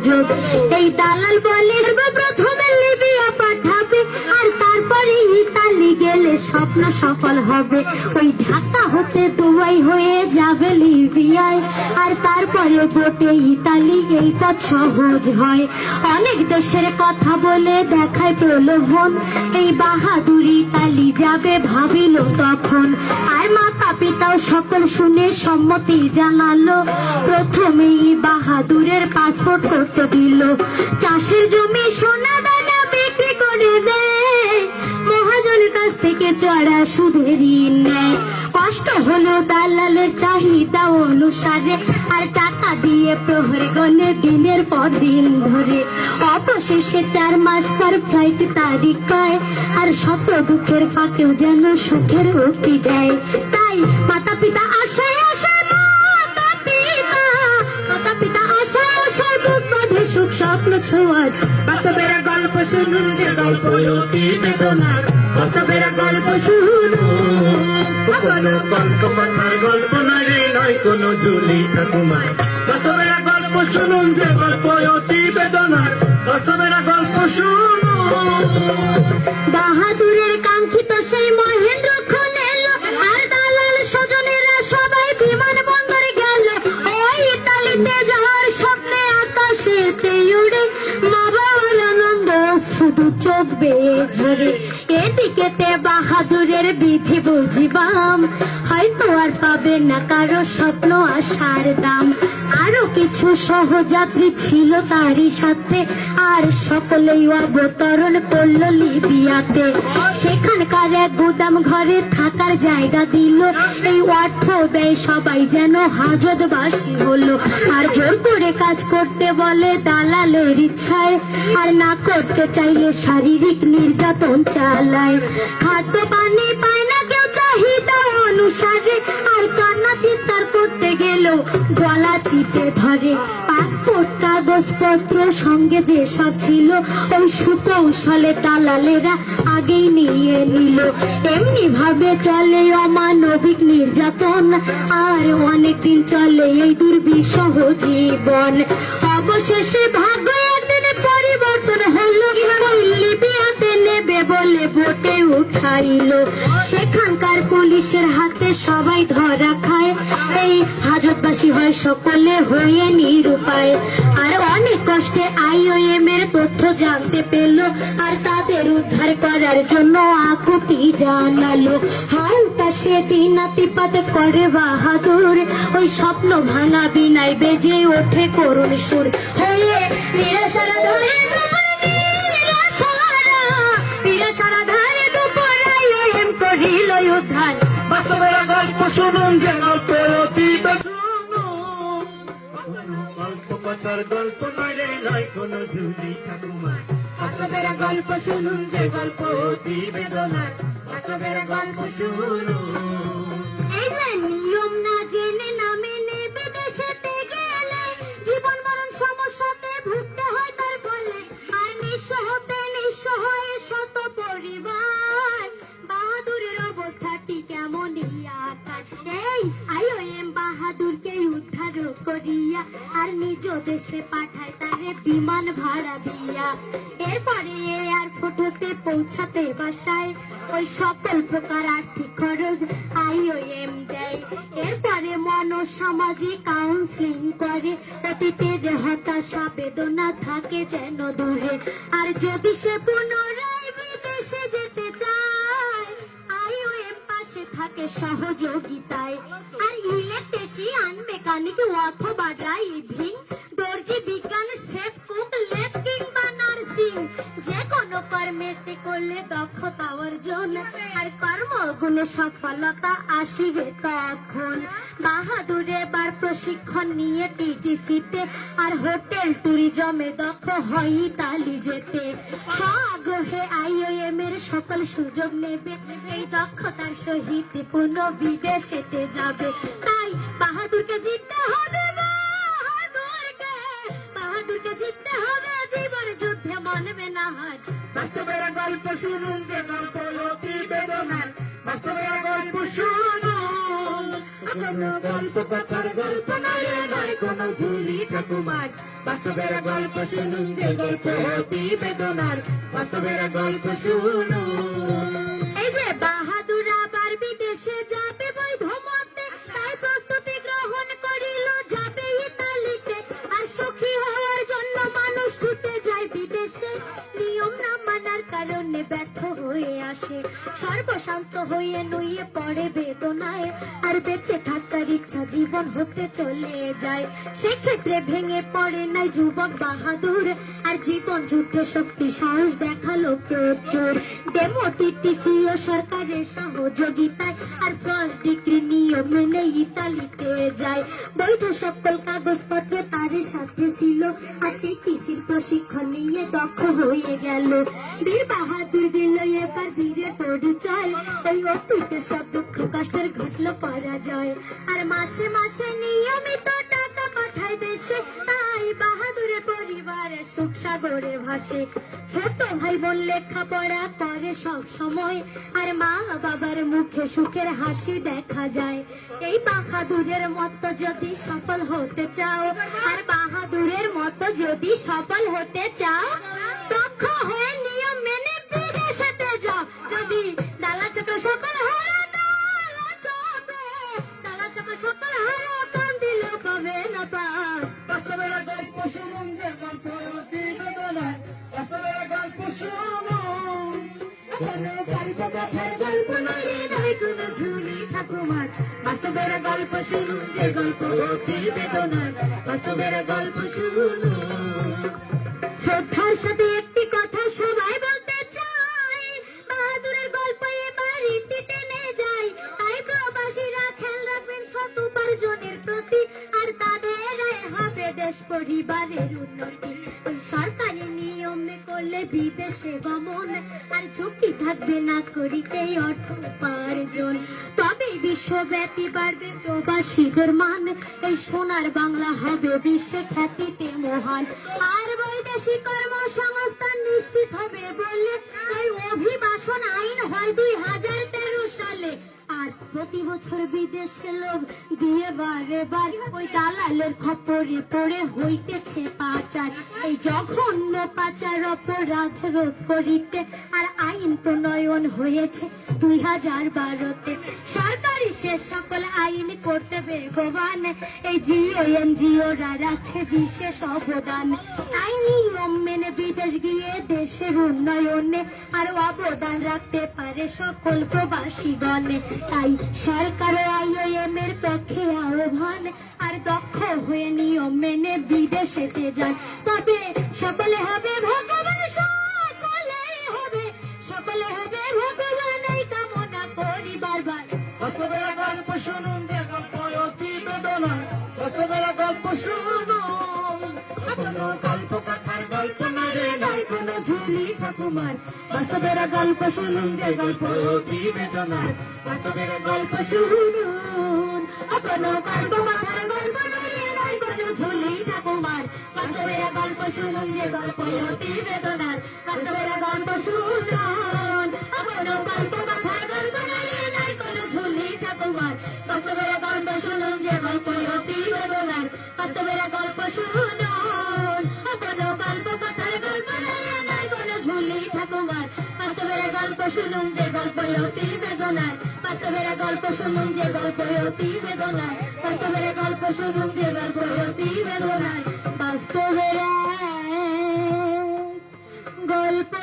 সুযোগ। এই দালাল বলে প্রথমে লিবিয়া পাঠাবে আর তারপরে ইতালি গেলে স্বপ্ন সফল হবে। ওই ঢাকা হতে দুবাই হয়ে যাবে লিবিয়ায় আর তারপরে বোটে ইতালি, এই পথ সহজ হয়। অনেক দেশের কথা বলে দেখায় প্রলোভন, এই বাহাদুর ইতালি যাবে ভাবিল তখন। আর মাতা পিতাও সকল শুনে সম্মতি জানালো, প্রথমেই বাহাদুরের পাসপোর্ট করতে দিল। চাষের জমি সোনা দানা বিক্রি করে দেয়, মহাজনের কাছ থেকে চড়া সুদের ঋণ নেয়। কষ্ট হলো দালালের চাহিদা অনুসারে আর টাকা দিয়ে প্রহরে গনে দিনের পর দিন ধরে। অবশেষে 4 মাস পর ফ্লাইট তারিখ পায় আর শত দুঃখের ফাঁকেও যেন সুখের উক্তি দেয়। তাই মাতা পিতা আশায় আশায় মাতা পিতা আশায় আশায় বুক বাঁধে সুখ স্বপ্ন ছোঁয়ার। বাস্তবের গল্প শুনুন যে গল্প অতি বেদনার, বাস্তবের গল্প শুনুন। কোনো কল্প কথার গল্প নয় রে, নয় কোনো ঝুলি ঠাকুমার। বাস্তবের গল্প শুনুন যে গল্প অতি বেদনার, বাস্তবের গল্প শুনুন। বাহাদুরের কাঙ্ক্ষিত সেই মহেন্দ্র খন এলো আর দালাল স্বজনেরা সবাই বিমান বন্দরে গেল। ওই ইতালিতে যাওয়ার স্বপ্নে আকাশেতে উড়ে, মা বাবার আনন্দ শুধু চোখ বেয়ে ঝরে। এদিকেতে বাহাদুরের বিধি বুঝিবাম, হয়তো আর পাবে না কারো স্বপ্ন আশার দাম। আরো কিছু সহযাত্রী ছিল তারই সাথে আর সকলেই অবতরণ করলো লিবিয়াতে। সেখানকার এক গুদাম ঘরে থাকার জায়গা দিল, এই অর্থ ব্যয় সবাই যেন হাজতবাসী হলো। আর জোর করে কাজ করতে বলে দালালের ইচ্ছায়, আর না করতে চাইলে শারীরিক নির্যাতন চালায়। খাদ্য পানি পায় না কেউ চাহিদা অনুসারে, আর কান্না চিৎকার করতে গেল গলা চিপে ধরে। পাসপোর্ট কাগজপত্র সঙ্গে যে সব ছিল ওই সুকৌশলে দালালেরা আগেই নিয়ে নিল। এমনি ভাবে চলে অমানবিক নির্যাতন আর অনেকদিন চলে এই দুর্বিষহ জীবন। অবশেষে ভাগ্য একদিন পরিবর্তন হলো, ওই লিবিয়াতে নেবে বলে বোটে উঠাইলো। সেখানকার পুলিশের হাতে সবাই ধরা খায়, এই হাজতবাসী হয় সকলে হয়ে নিরুপায়। আর অনেক কষ্টে IOM এর তথ্য জানতে পেল আর তাদের উদ্ধার করার জন্য আকুতি জানালো। হালকা সে দিনাতিপাত করে বাহাদুর, ওই স্বপ্ন ভাঙা বিনাই বেজে ওঠে করুণ সুর। হয়ে নিরাশারা ধরে নিরাশারা ধরে দুপুর IOM করিল উদ্ধার। বাস্তবের গল্প শুনুন যে গল্প অতি শুনুন। কোনো গল্প কথার গল্প নয় রে, নয় কোনো ঝুলি ঠাকুমার। বাস্তবের গল্প শুনুন যে গল্প অতি বেদনার, বাস্তবের গল্প শুনুন। এই যে নিয়ম না জেনে না মেনে বিদেশেতে গেলে জীবন মরণ সমস্যাতে ভুগতে হয় তার ফলে। আর নিঃস্ব হতে নিঃস্ব হয়ে শত পরিবার, বাহাদুরের অবস্থাটি কেমনই আকার। এই IOM বাহাদুরকে উদ্ধার করিয়া আর নিজ দেশে পাঠায় তারে বিমান ভাড়া দিয়া। এরপরে এয়ারপোর্ট হতে পৌঁছাতে বাসায় ওই সকল প্রকার আর্থিক খরচ IOM দেয়। এরপরে মনোসামাজিক কাউন্সিলিং করে, অতীতের হতাশা বেদনা থাকে যেন দূরে। আর যদি সে পুনরায় বিদেশে যেতে চায় IOM পাশে থাকে সহযোগিতায়। আর ইলেকট্রিশিয়ান, মেকানিক অথবা ড্রাইভিং, দর্জি, বিজ্ঞান, শেফ, কুক, লেট কিংবা নার্সিং, যে কোনো কর্মেতে করলে দক্ষতা অর্জন আর কর্মগুণে সফলতা আসিবে তখন। বাহাদুর এবার প্রশিক্ষণ নিয়ে TTC-তে আর হোটেল ট্যুরিজমে দক্ষ হয় ইতালি যেতে। স্বআগ্রহে IOM এর সকল সুযোগ নেবে, এই দক্ষতার সহিত পুনঃ বিদেশেতে যাবে। তাই বাহাদুরকে জিততে হবে, বাহাদুরকে জিততে হবে, জীবন যুদ্ধে মানবে না হার। বাস্তবের গল্প শুনুন যে গল্প অতি বেদনার, বাস্তবের গল্প শুনুন। কোনো গল্প কথার গল্প নয় রে, নয় কোনো ঝুলি ঠাকুমার। বাস্তবের গল্প শুনুন যে গল্প অতি বেদনার, বাস্তবের গল্প শুনুন। এই যে বাহাদুর আবার বিদেশে যাবে বৈধ মতে, তাই প্রস্তুতি গ্রহণ করিল যাবে ইতালিতে। আর সুখী হওয়ার জন্য মানুষ ছুটে যায় বিদেশে, নিয়ম না মানার কারণে ব্যর্থ হয়ে আসে, সর্বশান্ত হয়ে নুয়ে পড়ে বেদনায়। আর বেঁচে থাকার ইচ্ছা জীবন হতে চলে যায়, সেক্ষেত্রে ভেঙে পড়ে নাই যুবক বাহাদুর। আর জীবন যুদ্ধে শক্তি সাহস দেখালো প্রচুর, ডেমোটিটিসি ও সরকারের সহযোগিতায়। আর ফার্স্ট ডিগ্রি নিয়ম মেনে ইতালিতে যায়, বৈধ সকল কাগজপত্র তার সাথে ছিল। আর টিটিসির প্রশিক্ষণ নিয়ে দক্ষ হয়ে গেল, বীর বাহাদুর দিল এবার বীরের পরিচয়। এই অতীতের সব দুঃখ কষ্টের ঘটলো পরাজয়। আর মাসে মাসে নিয়মিত টাকা পাঠায় দেশে, তাই বাহাদুরের পরিবারে সুখ সাগরে ভাসে। ছোট ভাই বোন লেখাপড়া করে সব সময়, আর মা বাবার মুখে সুখের হাসি দেখা যায়। এই বাহাদুরের মতো যদি সফল হতে চাও, আর বাহাদুরের মতো যদি সফল হতে চাও, দক্ষ হয়ে নিয়ম মেনে বিদেশেতে যাও। যদি ডালা চক্র সফল হারো, ডালা চক্র সফল হারো, কান দিলে পাবে না পার। বাস্তবের গল্প শুনুন যে গল্প অতি বেদনার, বাস্তবের গল্প শুনুন। কোনো গল্প কথার গল্প নয় রে, নয় কোনো ঝুলি ঠাকুমার। বাস্তবের গল্প শুনুন যে গল্প অতি বেদনার, বাস্তবের গল্প শুনুন। শ্রদ্ধার সাথে একটি কথা সবাই বলতে চাই, বাহাদুরের গল্প এবার ইতি টেনে যায়। তাই প্রবাসীরা খেয়াল রাখবেন সৎ উপার্জনের প্রতি, আর তাদের হবে দেশ পরিবারের উন্নতি। ওই সরকারি নিয়মে করলে বিদেশে গমন, আর ঝুঁকি থাকবে না করিতে অর্থ উপার্জন। তবে বিশ্বব্যাপী বাড়বে প্রবাসীদের মান, এই সোনার বাংলা হবে বিশ্বে খ্যাতিতে মহান। আর বৈদেশিক কর্মসংস্থান নিশ্চিত হবে বলে এই অভিবাসন আইন হয় 2013 সালে। আর প্রতি বছর বিদেশে লোক দিয়ে বারে বার ওই দালালের খপ্পরে পড়ে হইতেছে পাচার। এই জঘন্য পাচার অপরাধ রোধ করিতে আর আইন প্রণয়ন হয়েছে 2012-তে। সরকারি সে সকল আইন করতে বেগবান, এই জিও এনজিওরা রাখছে বিশেষ অবদান। তাই নিয়ম মেনে বিদেশ গিয়ে দেশের উন্নয়নে আর অবদান রাখতে পারে সকল প্রবাসীগণে। তাই সরকার IOM এর পক্ষে আহ্বান, আর দক্ষ হয়ে নিয়ম মেনে বিদেশেতে যান। তবে সকলে হবে ভগবান, সকলে হবে ভগবান, এই কামনা করি বারবার। বাস্তবের গল্প শুনুন যে গল্প অতি বেদনার, বাস্তবের গল্প শুনুন। কোনো গল্প কথার গল্প নয় রে, নয় কোনো ঝুলি ঠাকুমার। বাস্তবের গল্প শুনুন যে গল্প অতি বেদনার, বাস্তবের গল্প শুনুন। কোনো গল্প কথার গল্প নয় রে, নয় কোনো ঝুলি ঠাকুমার। বাস্তবের গল্প শুনুন যে গল্প অতি বেদনার, বাস্তবের গল্প শুনুন। কোনো গল্প কথার গল্প নয় রে, নয় কোনো ঝুলি ঠাকুমার। বাস্তবের গল্প শুনুন যে গল্প অতি বেদনার, বাস্তবের গল্প শুনুন। কোনো গল্প কথার গল্প নয় রে, নয় কোনো ঝুলি ঠাকুমার। বাস্তবের গল্প শুনুন যে গল্প অতি বেদনার, বাস্তবের গল্প শুনুন যে গল্প অতি বেদনার, বাস্তবের গল্প শুনুন যে গল্প অতি বেদনার। বাস্তবের গল্প